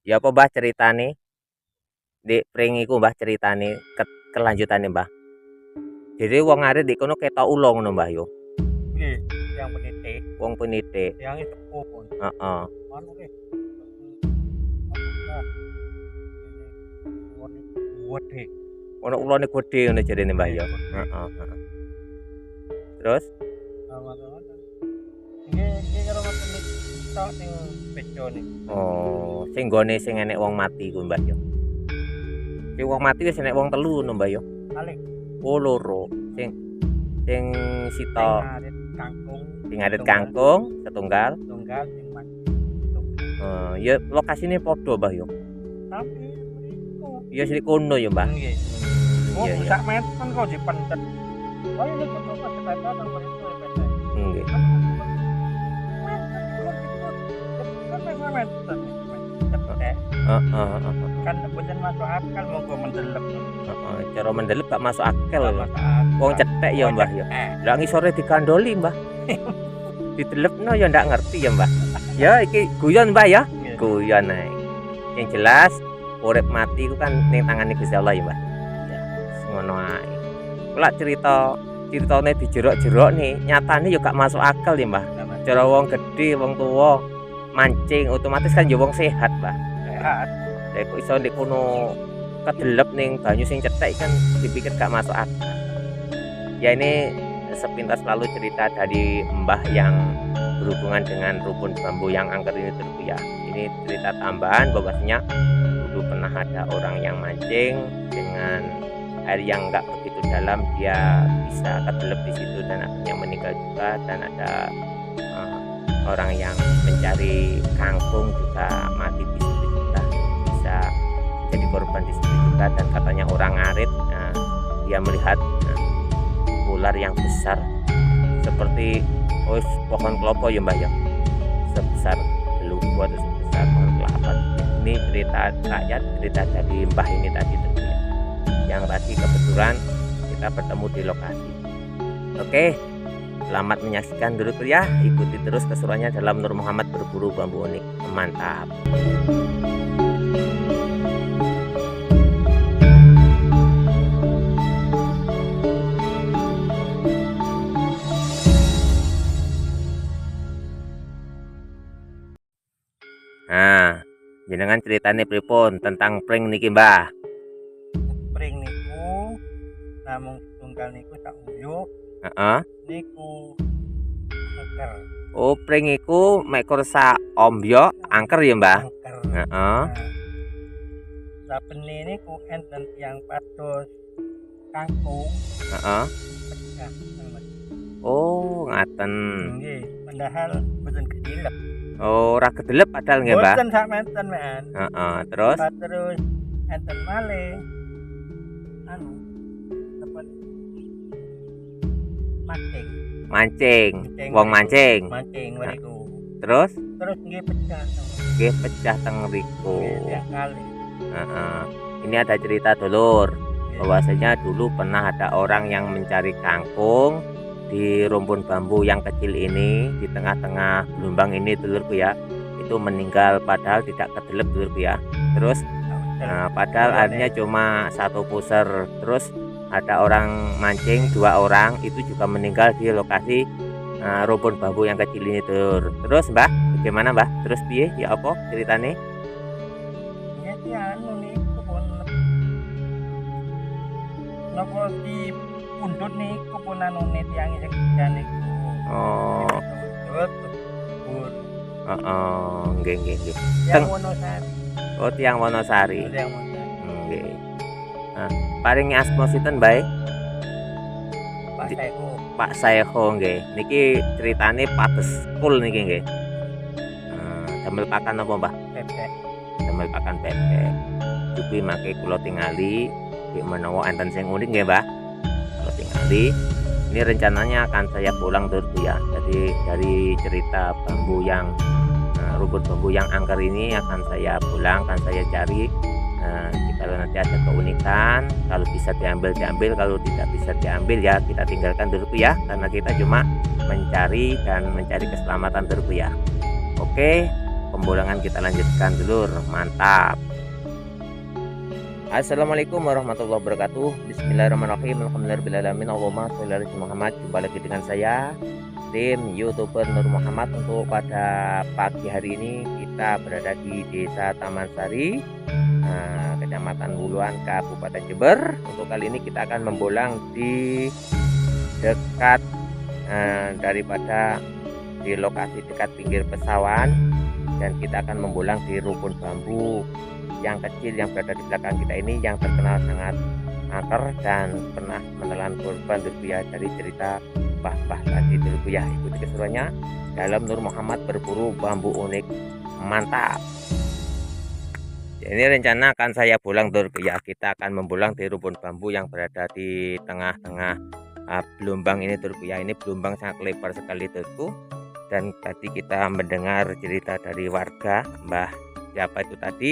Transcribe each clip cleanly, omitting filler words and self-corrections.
Ya apa Mbah ceritane? Dik pring iku Mbah ceritane kelanjutane Mbah. Jadi wong arit di kono ketok ula ngono Mbah yo. Nggih, yang peniti, Wong penitik. yang sepuh pun. Heeh. Anu nggih. Wede. Ono ulane gedhe ngono jarene Mbah yo. Heeh, heeh. Terus Nggih karo ngoten iki tok sing bejo nih. oh, sing gone sing enek wong mati ku Mbah yo. Sing wong mati wis enek wong telu ngono Mbah yo. Kali Oh loro. Sing sita arit kangkung, sing arit kangkung setunggal. tunggal sing mati. Ya lokasine padha Mbah yo. Tapi mriku. Ya sing kono yo Mbah. Nggih. Oh, Iya, iya. sak meter kok dipentet. Oh, ini kok kata-kata nang mriku ya, Pak. Nggih. Heeh, heeh. Kan mboten masuk akal monggo mendelep. Heeh, cara mendelep gak masuk akal. Masuk akal. Wong cetek ya Mbah ya. Lah ngisore dikandoli Mbah. Didelepno ya ndak ngerti ya Mbah. Ya iki guyon Mbah ya. Guyon ae. Yang jelas urip mati ku kan ning tangane Gusti Allah ya Mbah. Ya, ngono ae. Kula ceritane dijerok-jerok nih, nyatane ya gak masuk akal ya Mbah. Cara wong gedhe, wong tuwa mancing otomatis kan ya wong sehat, Mbah. Sehat. Lah kok iso ndek kono kedelep ning banyu sing cetek kan dipikir gak masuk akal. Ya ini sepintas lalu cerita dari Mbah yang berhubungan dengan rumpun bambu yang angker ini terus ya. Ini cerita tambahan bahwasanya dulu pernah ada orang yang mancing dengan air yang enggak begitu dalam, dia bisa kedelep di situ dan akhirnya meninggal juga. Dan ada orang yang mencari kangkung juga mati di situ juga, bisa jadi korban di situ juga. Dan katanya orang arit dia melihat ular yang besar seperti pohon kelapa ya Mbah ya, sebesar gelugu atau sebesar pohon kelapa. Ini cerita rakyat, cerita dari Mbah ini tadi tentu ya, yang tadi kebetulan kita bertemu di lokasi. Oke, selamat menyaksikan dulu ya, ikuti terus keseruannya dalam Nur Muhammad berburu bambu unik. Mantap. Nah, jenengan ceritane pripun tentang pring niki Mbah? Pring niku namung tunggal niku tak uyuh. Heeh. Niku angker. Oh, pring iku mek kursa ombyo angker ya Mbah? Angker. Heeh. Saben niku enten tiyang pados kangkung. Heeh. Pecah. Oh, ngaten. Nggih, padahal mboten kedelep. Oh, ora kedelep padahal nggih Mbah? Mboten sak meter men. Heeh, terus? Terus enten malih anu tepen mancing. Mancing, wong mancing. Mancing mriku. Terus Nggih pecah. nggih pecah teng mriku. Tiap kali. Heeh. Ini ada cerita dulur bahwasanya dulu pernah ada orang yang mencari kangkung di rumpun bambu yang kecil ini, di tengah-tengah gelombang ini dulurku ya. Itu meninggal padahal tidak kedelep dulurku ya. Terus padahal airnya cuma 1 puser. Terus ada orang mancing 2 orang itu juga meninggal di lokasi rumpun bambu yang kecil ini dulur. Terus Mbah, bagaimana Mbah? Terus piye? Ya apa ceritane? Ya anu niku pun napa di pundhut niku pun anune tiyang sing niku. Oh. Heeh, nggih nggih nggih. Teng Wonosari. Oh, tiyang Wonosari. Tiyang Wonosari. Nggih. Nah, paringi asma sinten bae? Pak Saeho. Pak Saeho nggih. Niki ceritane pates kul niki nggih. Damel pakan apa Mbah? Bebek. Damel pakan bebek. Dupi make kula tingali, nek menawa enten sing unik nggih Mbah. Kula tingali. Ini rencananya akan saya pulang dulu ya. Jadi dari cerita bambu yang rumput bambu yang angker ini akan saya pulang, akan saya cari. Kalau nanti ada keunikan, kalau bisa diambil, kalau tidak bisa diambil ya kita tinggalkan dulu ya, karena kita cuma mencari dan mencari keselamatan dulu ya. Oke, pembolangan kita lanjutkan dulur, mantap. Assalamualaikum warahmatullahi wabarakatuh. Bismillahirrahmanirrahim. Alhamdulillahirrahmanirrahim. Allahumma sholli ala Muhammad. Jumpa lagi dengan saya, tim YouTuber Nur Muhammad. Untuk pada pagi hari ini kita berada di Desa Taman Sari, Kecamatan Wuluan, Kabupaten Jember. Untuk kali ini kita akan membolang di dekat daripada di lokasi dekat pinggir pesawan, dan kita akan membolang di rumpun bambu yang kecil yang berada di belakang kita ini, yang terkenal sangat angker dan pernah menelan korban rupiah dari cerita bah tadi rupiah. Ikuti keseruannya dalam Nur Muhammad berburu bambu unik, mantap. Ini rencana akan saya bolang rupiah. Kita akan membolang di rumpun bambu yang berada di tengah-tengah belumbang ini rupiah. Ini belumbang sangat lebar sekali turku. Dan tadi kita mendengar cerita dari warga, Mbah siapa itu tadi,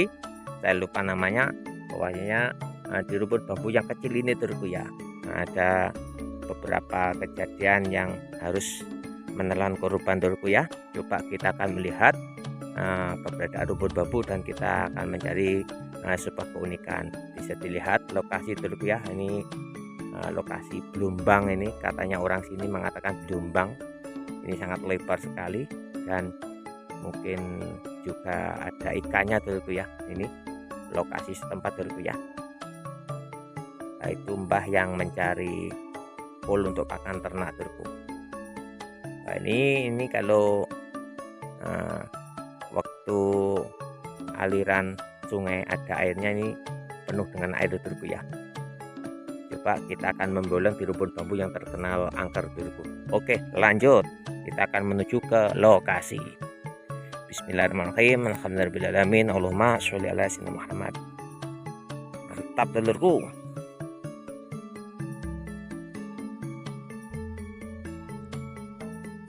saya lupa namanya, pokoknya di rumpun bambu yang kecil ini turku ya, ada beberapa kejadian yang harus menelan korban turku ya. Coba kita akan melihat keberadaan rumpun bambu dan kita akan mencari sebuah keunikan. Bisa dilihat lokasi turku ya, ini lokasi belumbang. Ini katanya orang sini mengatakan belumbang ini sangat lebar sekali, dan mungkin juga ada ikannya turku ya. Ini lokasi setempat turku ya, itu mbah yang mencari pol untuk pakan ternak turku. Nah, ini kalau waktu aliran sungai ada airnya, ini penuh dengan air turku ya. Coba kita akan membolang di rumpun bambu yang terkenal angker turku. Oke, lanjut, kita akan menuju ke lokasi. Bismillahirrahmanirrahim. Alhamdulillahirrahmanirrahim. Allahumma sholli ala sayyidina Muhammad. Mantap telurku.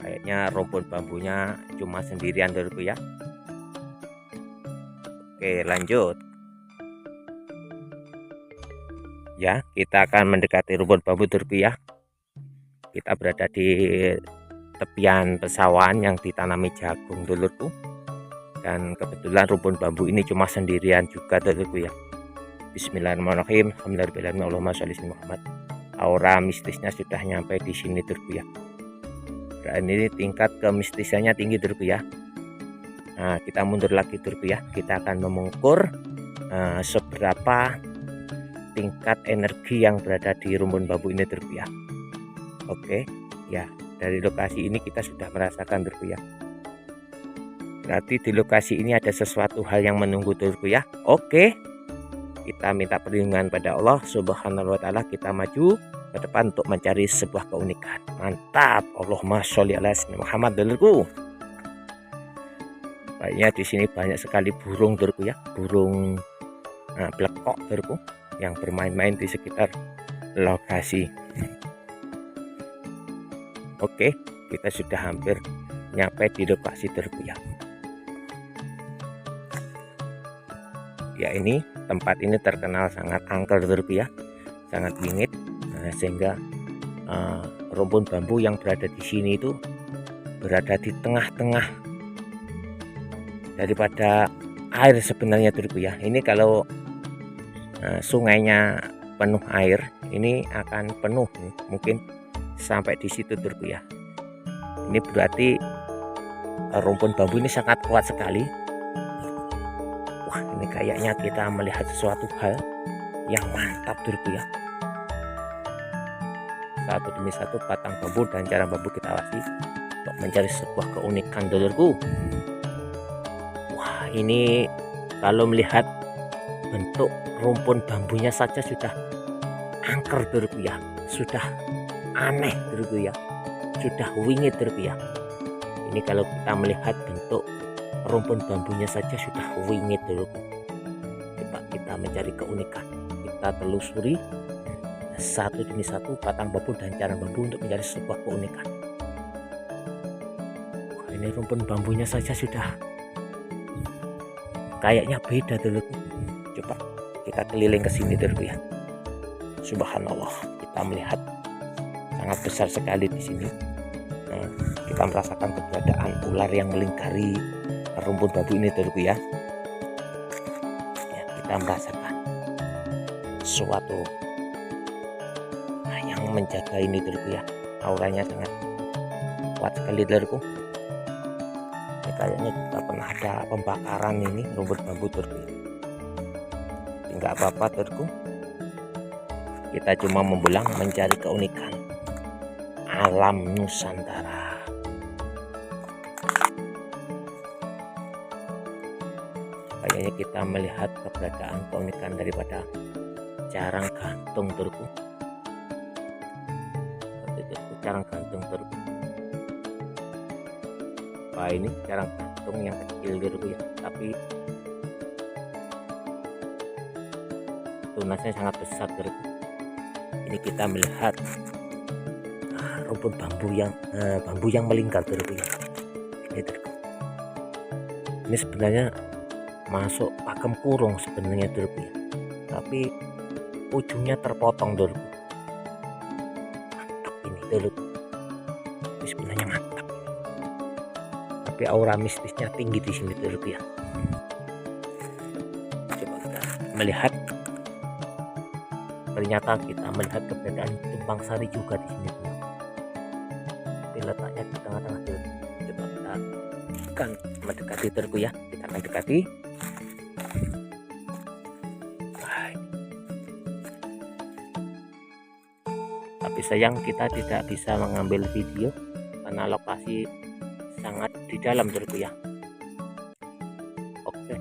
Kayaknya rumpun bambunya cuma sendirian telurku ya. Oke, lanjut. Ya, kita akan mendekati rumpun bambu telurku ya. Kita berada di tepian pesawan yang ditanami jagung telurku. Dan kebetulan rumpun bambu ini cuma sendirian juga telurku ya. Bismillahirrahmanirrahim. Alhamdulillahirrahmanirrahim. Allahumma sholli ala Muhammad. Aura mistisnya sudah nyampe di sini telurku ya. Dan ini tingkat kemistisannya tinggi telurku ya. Nah, kita mundur lagi telurku ya. Kita akan mengukur seberapa tingkat energi yang berada di rumpun bambu ini telurku ya. Oke ya, dari lokasi ini kita sudah merasakan telurku ya. Berarti di lokasi ini ada sesuatu hal yang menunggu telurku ya. Oke, kita minta perlindungan pada Allah Subhanahu wa Ta'ala. Kita maju ke depan untuk mencari sebuah keunikan. Mantap. Allahumma sholli ala sayyidina Muhammad telurku. Kayaknya di sini banyak sekali burung telurku ya, burung blekok telurku yang bermain-main di sekitar lokasi. Oke, kita sudah hampir nyampe di lokasi telurku ya. Ya, ini tempat ini terkenal sangat angker telurku ya, sangat bingit, sehingga rumpun bambu yang berada di sini itu berada di tengah-tengah daripada air sebenarnya telurku ya. Ini kalau sungainya penuh air, ini akan penuh mungkin sampai di situ telurku ya. Ini berarti rumpun bambu ini sangat kuat sekali. Wah, ini kayaknya kita melihat sesuatu hal yang mantap telurku ya. Satu demi satu batang bambu dan cara bambu kita awasi untuk mencari sebuah keunikan telurku. Wah, ini kalau melihat bentuk rumpun bambunya saja sudah angker telurku ya, sudah aneh telurku ya, sudah wingit telurku ya. Ini kalau kita melihat bentuk rumpun bambunya saja sudah wingit telurku. Coba kita mencari keunikan, kita telusuri satu demi satu batang bambu dan cara bambu untuk mencari sebuah keunikan. Wah, ini rumpun bambunya saja sudah kayaknya beda telurku. Coba kita keliling ke sini telurku ya. Subhanallah, kita melihat sangat besar sekali di sini. Kita merasakan keberadaan ular yang melingkari rumpun bambu ini dulurku ya. Kita merasakan suatu yang menjaga ini dulurku ya, auranya sangat kuat sekali dulurku. Ini kayaknya juga pernah ada pembakaran ini rumput bambu dulurku. Enggak apa-apa dulurku, kita cuma membelang mencari keunikan alam Nusantara. Kayaknya kita melihat keberadaan keunikan daripada carang gantung dulurku. Carang gantung dulurku. Wah, ini carang gantung yang kecil dulurku ya, tapi tunasnya sangat besar dulurku. Ini kita melihat rumput bambu yang melingkar dulurku ya. Ini dulurku. Ini sebenarnya masuk pakem kurung sebenarnya dulurku ya, tapi ujungnya terpotong dulurku. Mantap ini dulurku, ini sebenarnya mantap, tapi aura mistisnya tinggi di sini dulurku ya. Coba kita melihat, ternyata kita melihat keberadaan tumpang sari juga di sini dulurku. Tapi letaknya di tengah-tengah dulurku. Coba kita akan mendekati dulurku ya, kita akan dekati. Tapi sayang kita tidak bisa mengambil video karena lokasi sangat di dalam dulurku ya. Oke,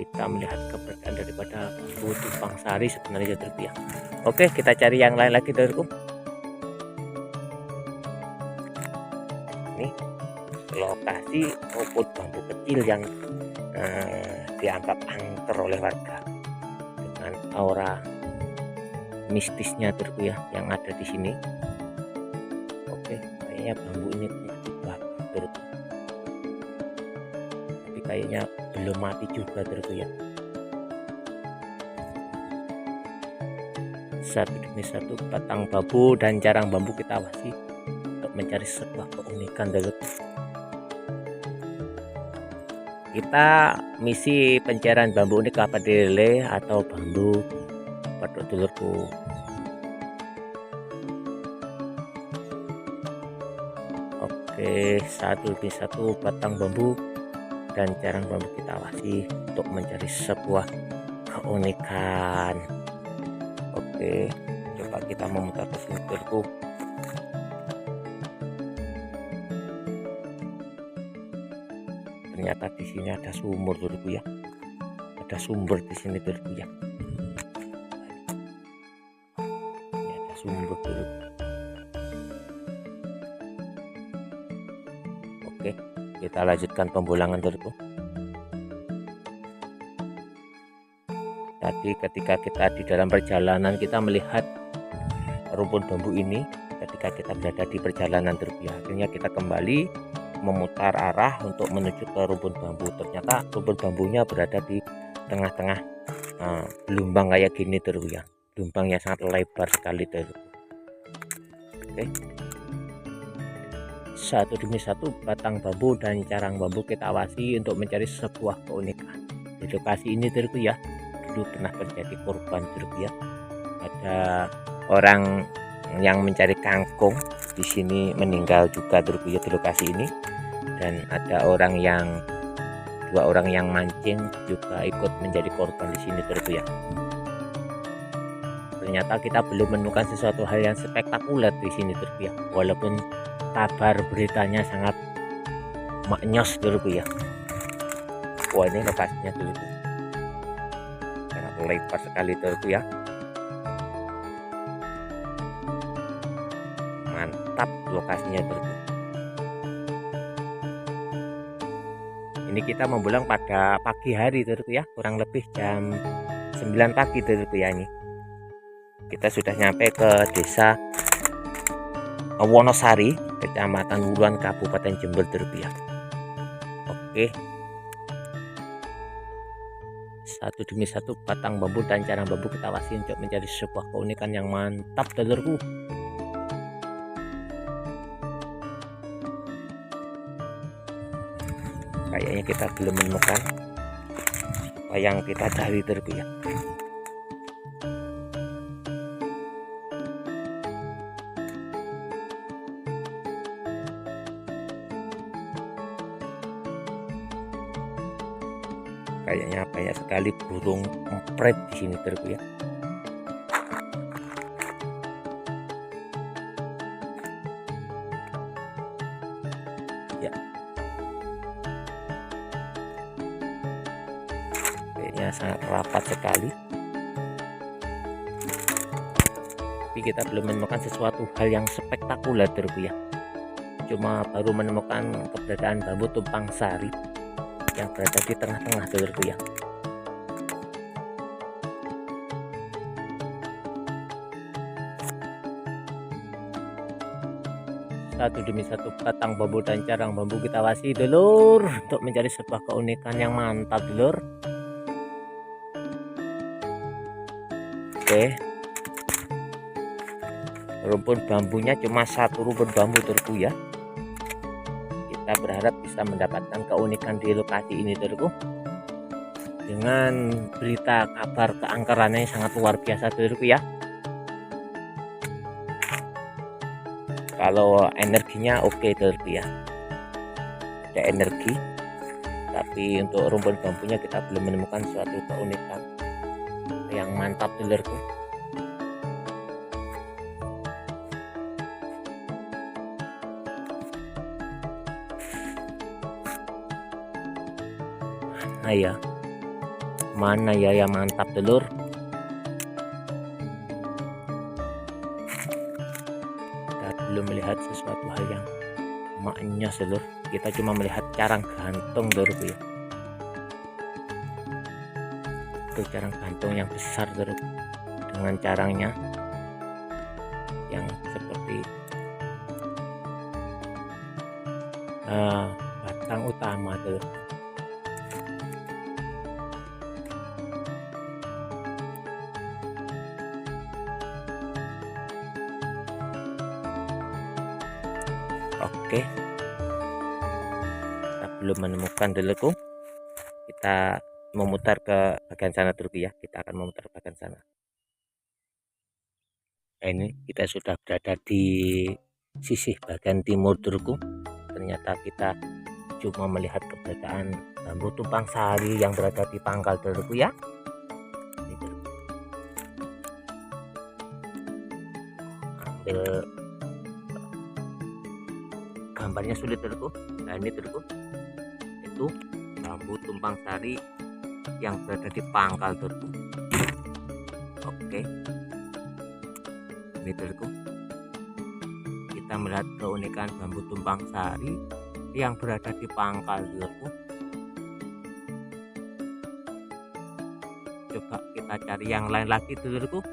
kita melihat keberadaan daripada bambu tumpang sari sebenarnya dulurku ya. Oke, kita cari yang lain lagi dulurku. Ini lokasi rumput bambu kecil yang dianggap angker oleh warga dengan aura mistisnya dulurku ya yang ada di sini. Oke, kayaknya bambu ini tengah dibakar dulurku, tapi kayaknya belum mati juga dulurku ya. Satu demi satu batang bambu dan carang bambu kita awasi untuk mencari sebuah keunikan dulurku. Kita misi pencarian bambu unik kelapa lele atau bambu pedok dulurku. Oke, satu demi satu batang bambu dan carang bambu kita awasi untuk mencari sebuah keunikan. Oke, coba kita memutar ke sini dulurku. Ternyata di sini ada sumur dulurku ya. Ada sumber di sini dulurku ya. Ini ada sumber dulurku. Oke, kita lanjutkan pembulangan dulurku. Tadi ketika kita di dalam perjalanan kita melihat rumpun bambu ini ketika kita berada di perjalanan dulurku ya. Akhirnya kita kembali memutar arah untuk menuju ke rumpun bambu. Ternyata rumpun bambunya berada di tengah-tengah gelombang kayak gini dulurku ya. Gelombangnya sangat lebar sekali dulurku. Oke, satu demi satu batang bambu dan carang bambu kita awasi untuk mencari sebuah keunikan. Di lokasi ini dulurku ya, dulu pernah terjadi korban dulurku ya. Ada orang yang mencari kangkung di sini meninggal juga dulurku ya di lokasi ini. Dan ada dua orang yang mancing juga ikut menjadi korban di sini dulurku ya. Ternyata kita belum menemukan sesuatu hal yang spektakuler di sini dulurku ya, walaupun kabar beritanya sangat maknyos dulurku ya. Wah, ini lokasinya dulurku sangat lebar sekali dulurku ya. Mantap lokasinya dulurku. Ini kita membulang pada pagi hari dulurku ya, kurang lebih jam 9 pagi dulurku ya. Ini kita sudah nyampe ke desa Wonosari, Kecamatan Wuluan, Kabupaten Jember dulurku ya. Oke, satu demi satu batang bambu dan carang bambu kita awasi untuk mencari sebuah keunikan yang mantap dulurku. kayaknya kita belum menemukan apa yang kita cari terku ya. Kayaknya banyak sekali burung empret di sini terku ya. Ya, kayaknya sangat rapat sekali. Tapi kita belum menemukan sesuatu hal yang spektakuler terku ya. Cuma baru menemukan keberadaan bambu tumpang sari yang berada di tengah-tengah telurku ya. Satu demi satu batang bambu dan carang bambu kita wasi dulur untuk mencari sebuah keunikan yang mantap dulur. Oke, rumpun bambunya cuma satu rumpun bambu telurku ya. Kita berharap bisa mendapatkan keunikan di lokasi ini telurku. Dengan berita kabar keangkerannya yang sangat luar biasa telurku ya. Kalau energinya oke telurku ya, ada energi. Tapi untuk rumpun bambunya kita belum menemukan suatu keunikan yang mantap telurku. Mana ya yang mantap telur. Kita belum melihat sesuatu hal yang maknya telur. Kita cuma melihat carang gantung telurku ya. Itu carang gantung yang besar telur, dengan carangnya yang seperti batang utama telur. Oke, kita belum menemukan telurku. Kita memutar ke bagian sana telurku ya. Kita akan memutar ke bagian sana. Nah, ini kita sudah berada di sisi bagian timur telurku. Ternyata kita cuma melihat keberadaan bambu tumpang sari yang berada di pangkal telurku ya. Ini telurku. Ambil gambarnya sulit telurku. Nah ini telurku, itu bambu tumpang sari yang berada di pangkal telurku. Oke, ini telurku, kita melihat keunikan bambu tumpang sari yang berada di pangkal telurku. Coba kita cari yang lain lagi telurku.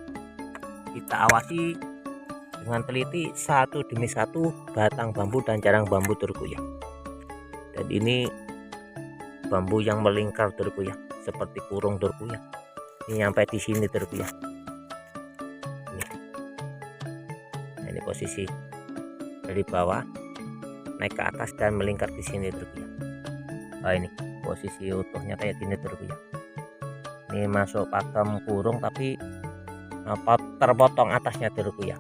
Kita awasi dengan teliti satu demi satu batang bambu dan carang bambu telurku ya. Dan ini bambu yang melingkar telurku ya, seperti kurung telurku ya. Ini sampai di sini telurku ya. Ini. Nah, ini posisi dari bawah naik ke atas dan melingkar di sini telurku ya. Oh, ini posisi utuhnya kayak gini telurku ya. Ini masuk pakem kurung tapi terpotong atasnya telurku ya.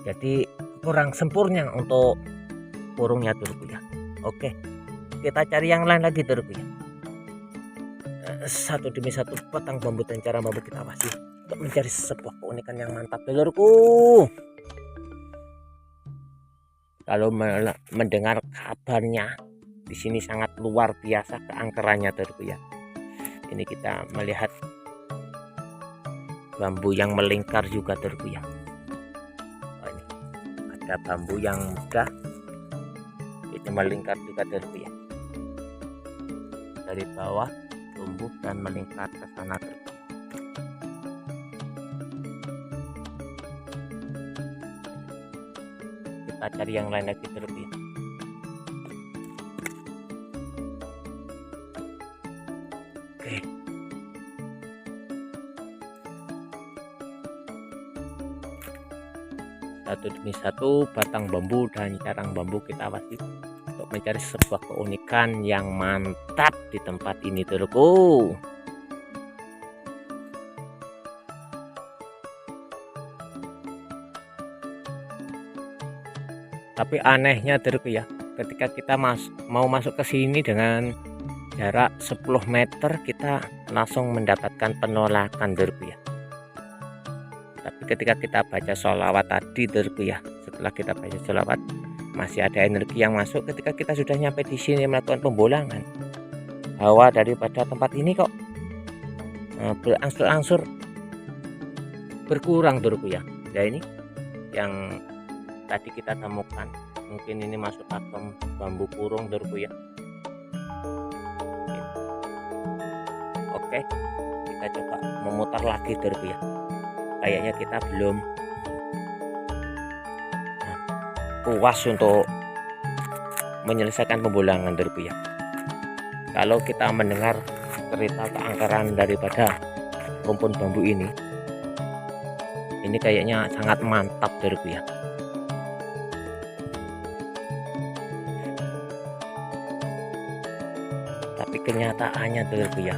Jadi kurang sempurna untuk kurungnya telurku ya. Oke, kita cari yang lain lagi telurku ya. Satu demi satu batang bambu dan carang bambu kita wasi untuk mencari sebuah keunikan yang mantap telurku. Kalau mendengar kabarnya di sini sangat luar biasa keangkerannya telurku ya. Ini kita melihat bambu yang melingkar juga telurku ya. Ada bambu yang muda ini melingkar juga telurku ya. Dari bawah tumbuh dan melingkar ke sana telurku. Kita cari yang lain lagi telurku ya. Oke, satu demi satu batang bambu dan carang bambu kita wasi untuk untuk mencari sebuah keunikan yang mantap di tempat ini dulurku. Tapi anehnya dulurku ya, ketika kita mau masuk ke sini dengan jarak 10 meter kita langsung mendapatkan penolakan dulurku ya. Tapi ketika kita baca sholawat tadi dulurku ya, setelah kita baca sholawat masih ada energi yang masuk. Ketika kita sudah nyampe di sini melakukan pembolangan, hawa daripada tempat ini kok berangsur-angsur berkurang dulurku ya. Ya ini yang tadi kita temukan, mungkin ini masuk pakem bambu kurung dulurku ya. Oke, kita coba memutar lagi dulurku ya. Kayaknya kita belum puas untuk menyelesaikan pembolangan dulurku ya. Kalau kita mendengar cerita keangkeran daripada rumpun bambu ini kayaknya sangat mantap dulurku ya. Tapi kenyataannya dulurku ya,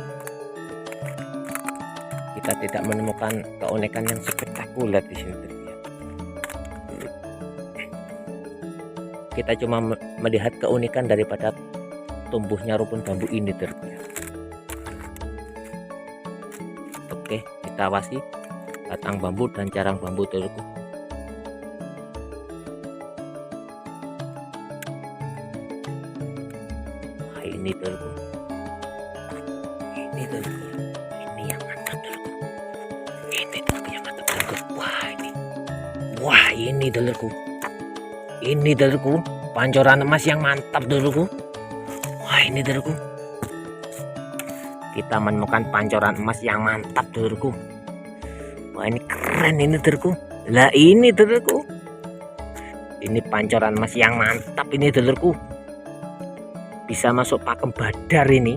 kita tidak menemukan keunikan yang spektakuler di sini dulurku ya. Kita cuma melihat keunikan daripada tumbuhnya rumpun bambu ini dulurku ya. Oke, kita awasi batang bambu dan carang bambu dulurku. Wah, ini dulurku. Ini dulurku. Ini yang mantap dulurku. Ini dulurku yang mantap dulurku. Wah, ini. Wah, ini dulurku. Ini dulurku, pancoran emas yang mantap dulurku. Wah, ini dulurku. Kita menemukan pancoran emas yang mantap dulurku. Wah, ini keren ini dulurku. Lah ini dulurku. Ini pancoran emas yang mantap ini dulurku. Bisa masuk pakem badar ini.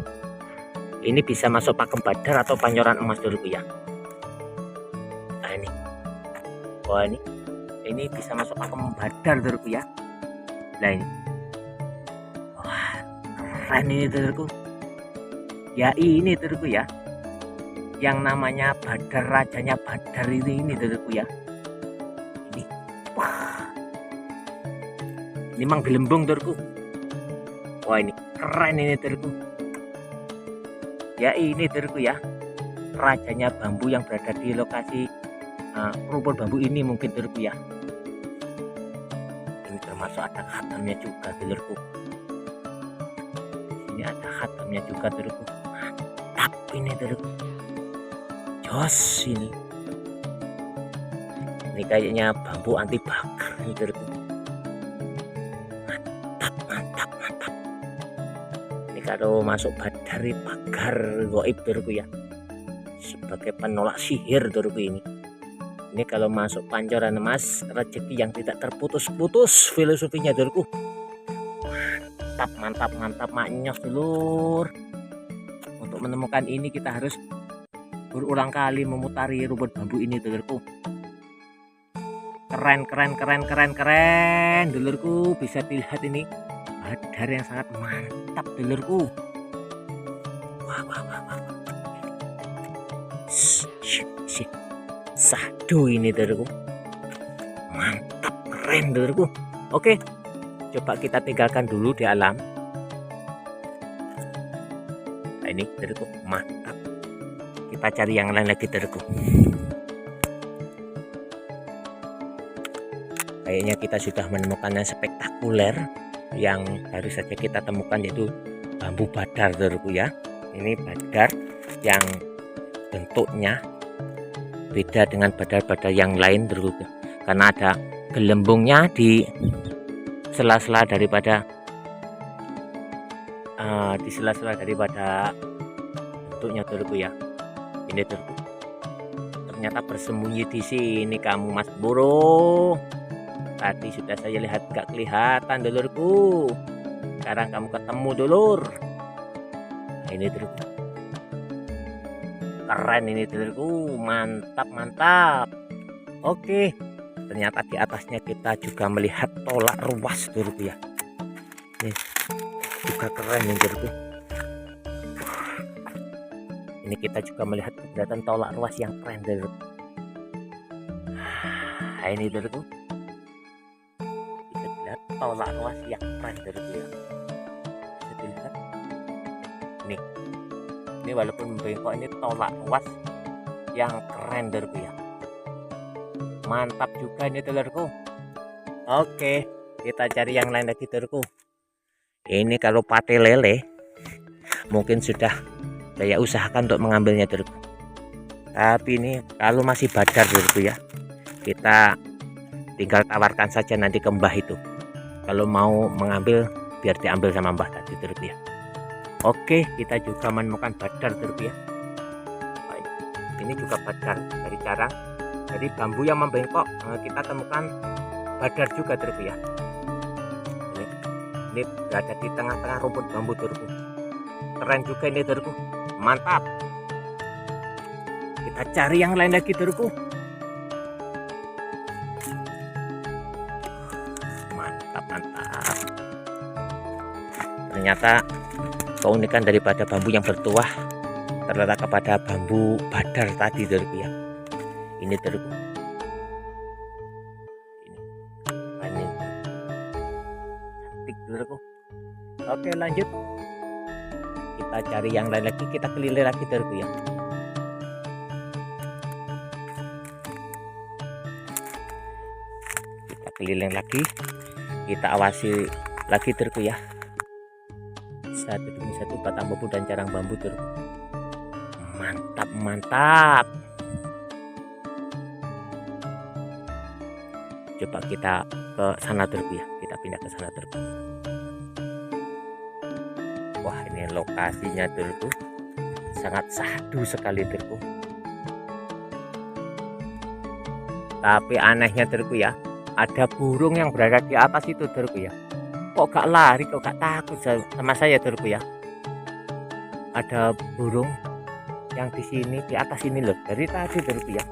Ini bisa masuk pakem badar atau pancoran emas dulurku ya. Nah ini. Wah, ini bisa masuk pakem badar dulurku ya. Nah ini. Wah, keren ini dulurku. Ya ini dulurku ya, yang namanya badar, rajanya badar ini dulurku ya. Ini, wah, ini mang gelembung dulurku. Wah, ini keren ini dulurku. Ya ini dulurku ya, rajanya bambu yang berada di lokasi rumpun bambu ini mungkin dulurku ya. Ini termasuk ada khatamnya juga dulurku. Ini ada khatamnya juga dulurku. Ini dulurku, jos ini kayaknya bambu anti bakar ini dulurku. Mantap. Ini kalau masuk badari pagar goib dulurku ya, sebagai penolak sihir dulurku ini. Ini kalau masuk pancoran emas, rezeki yang tidak terputus-putus filosofinya dulurku. Mantap maknyos dulur. Untuk menemukan ini kita harus berulang kali memutari rumpun bambu ini dulurku. Keren dulurku. Bisa dilihat ini badar yang sangat mantap dulurku. Wah. Sadu ini dulurku. Mantap, keren dulurku. Oke, coba kita tinggalkan dulu di alam. Nah, ini dulurku mantap. Kita cari yang lain lagi dulurku. Kayaknya kita sudah menemukan yang spektakuler yang baru saja kita temukan, yaitu bambu badar dulurku ya. Ini badar yang bentuknya beda dengan badar-badar yang lain dulurku, karena ada gelembungnya di sela-sela daripada bentuknya dulurku ya. Ini dulurku, ternyata bersembunyi di sini kamu Mas Bro. Tadi sudah saya lihat gak kelihatan dulurku, sekarang kamu ketemu dulur. Nah, ini dulurku, keren ini dulurku, mantap. Oke, ternyata di atasnya kita juga melihat tolak ruas dulurku ya. Nih, juga keren nih Dulurku. Ini kita juga melihat keberadaan tolak ruas yang keren Dulurku. Nah, ini Dulurku, bisa dilihat tolak ruas yang keren Dulurku ya. Bisa dilihat ini walaupun bengkok, ini tolak ruas yang keren Dulurku ya. Mantap juga ini Dulurku. Oke, kita cari yang lain lagi Dulurku. Ini kalau pate lele mungkin sudah saya usahakan untuk mengambilnya Dulurku. Tapi ini kalau masih badar Dulurku ya, kita tinggal tawarkan saja nanti ke Mbah itu. Kalau mau mengambil biar diambil sama Mbah tadi Dulurku ya. Oke, kita juga menemukan badar Dulurku ya. Ini juga badar dari carang, dari bambu yang membengkok kita temukan badar juga Dulurku ya. Ini berada di tengah-tengah rumput bambu Dulurku. Keren juga ini Dulurku. Mantap. Kita cari yang lain lagi Dulurku. Mantap. Ternyata keunikan daripada bambu yang bertuah terletak kepada bambu badar tadi Dulurku ya. Ini Dulurku. Ini cantik Dulurku. Oke, lanjut. Kita cari yang lain lagi, kita keliling lagi Dulurku ya. Kita keliling lagi, kita awasi lagi Dulurku ya. Satu demi satu batang bambu dan carang bambu Dulurku. Mantap. Coba kita ke sana Dulurku ya, kita pindah ke sana Dulurku. Wah, ini lokasinya Dulurku sangat syahdu sekali Dulurku. Tapi anehnya Dulurku ya, ada burung yang berada di atas itu Dulurku ya. Kok gak lari, kok gak takut sama saya Dulurku ya. Ada burung yang di sini, di atas ini loh, dari tadi Dulurku ya.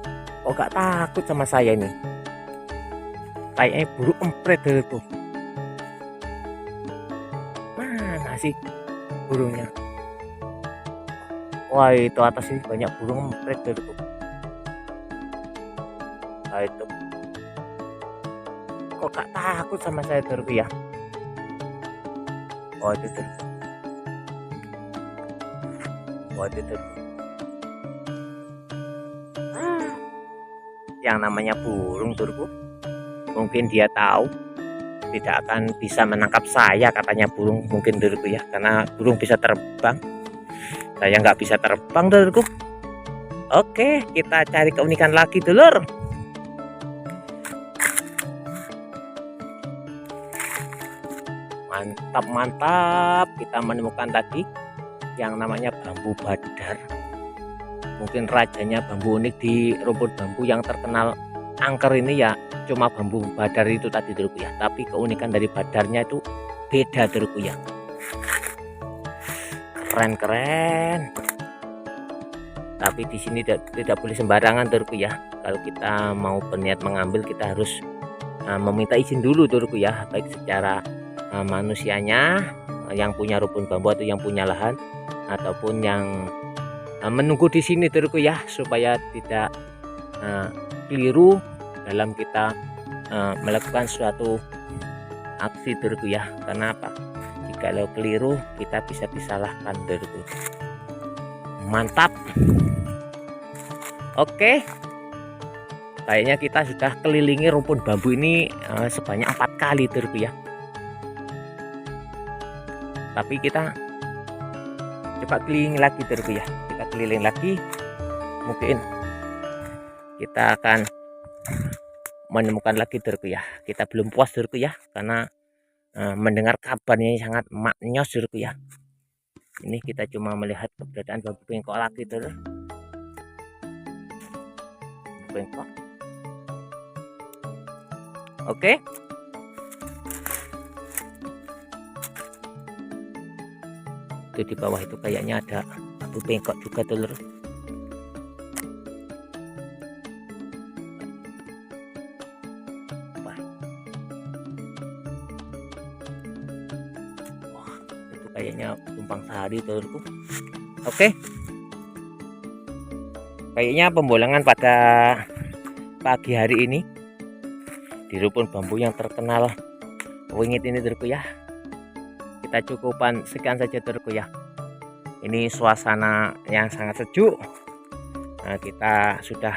Kok gak takut sama saya ini. Kayaknya burung empret Dulurku. Mana sih burungnya? Wah, itu atas ini banyak burung empret Dulurku. Nah itu, kok gak takut sama saya Dulurku ya. Oh itu Dulurku. Yang namanya burung Dulurku, mungkin dia tahu tidak akan bisa menangkap saya, katanya burung mungkin Dulurku ya, karena burung bisa terbang, saya nggak bisa terbang Dulurku. Oke, kita cari keunikan lagi Dulur. Mantap, kita menemukan tadi yang namanya bambu badar. Mungkin rajanya bambu unik di rumput bambu yang terkenal angker ini ya, cuma bambu badar itu tadi Dulurku ya. Tapi keunikan dari badarnya itu beda Dulurku ya. Keren. Tapi di sini tidak boleh sembarangan Dulurku ya. Kalau kita mau berniat mengambil, kita harus meminta izin dulu Dulurku ya, baik secara manusianya yang punya rumpun bambu atau yang punya lahan, ataupun yang menunggu di sini Dulurku ya, supaya tidak keliru dalam kita melakukan suatu aksi Dulurku ya. Karena apa? Jikalau keliru kita bisa disalahkan Dulurku. Mantap. Oke, kayaknya kita sudah kelilingi rumpun bambu ini sebanyak 4 kali Dulurku ya. Tapi kita coba keliling lagi Dulurku ya. Kita keliling lagi, mungkin kita akan menemukan lagi Dulurku ya. Kita belum puas Dulurku ya, karena mendengar kabarnya sangat maknyos Dulurku ya. Ini kita cuma melihat keberadaan bambu bengkok lagi Dulur. Bengkok. Oke. Itu di bawah itu kayaknya ada bambu bengkok juga Dulur. Wah, itu sekali dulurku. Oke, kayaknya pembolangan pada pagi hari ini di rumpun bambu yang terkenal wingit ini dulurku ya. Kita cukupan sekian saja dulurku ya. Ini suasana yang sangat sejuk. Nah, kita sudah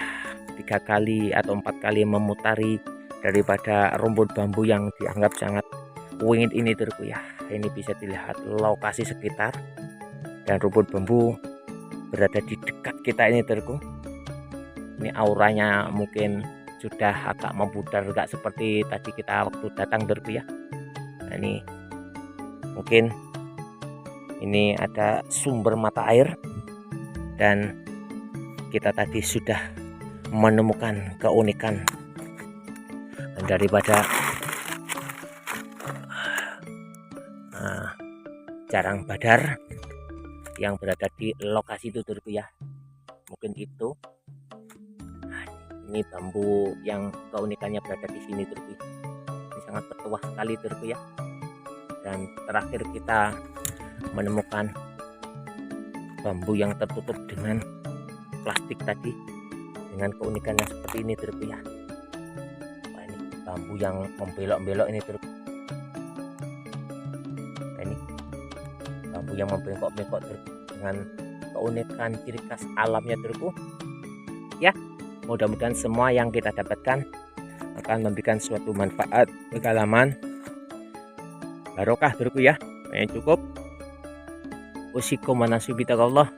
3 kali atau 4 kali memutari daripada rumpun bambu yang dianggap sangat wingit ini dulurku ya. Ini bisa dilihat lokasi sekitar dan rumpun bambu berada di dekat kita ini dulurku. Ini auranya mungkin sudah agak membudar, enggak seperti tadi kita waktu datang dulurku ya. Nah, ini mungkin ini ada sumber mata air dan kita tadi sudah menemukan keunikan daripada jarang badar yang berada di lokasi itu dulurku ya. Mungkin itu. Nah, ini bambu yang keunikannya berada di sini dulurku. Ini sangat bertuah sekali dulurku ya. Dan terakhir kita menemukan bambu yang tertutup dengan plastik tadi dengan keunikan yang seperti ini dulurku ya. Nah, ini bambu yang membelok-belok ini dulurku. Nah, ini bambu yang membengkok-bengkok dengan keunikan ciri khas alamnya dulurku ya. Mudah-mudahan semua yang kita dapatkan akan memberikan suatu manfaat, pengalaman, barokah dulurku ya. Nah, cukup. Usikum wa nasibi taqallah.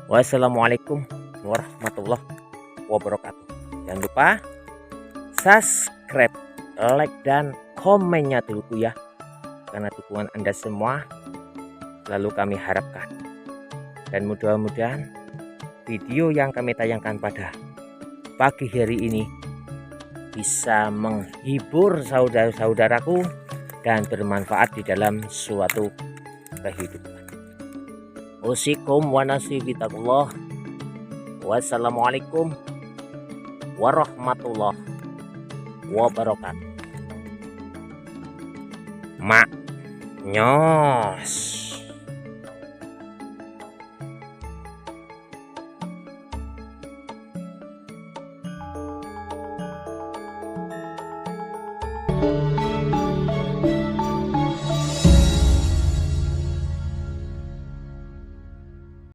Wassalamualaikum warahmatullahi wabarakatuh. Jangan lupa subscribe, like, dan komennya dulurku ya, karena dukungan Anda semua selalu kami harapkan. Dan mudah-mudahan video yang kami tayangkan pada pagi hari ini bisa menghibur saudara-saudaraku dan bermanfaat di dalam suatu kehidupan. Usikum wa nasibi taqallah. Wassalamualaikum warahmatullahi wabarakatuh. Mak nyos.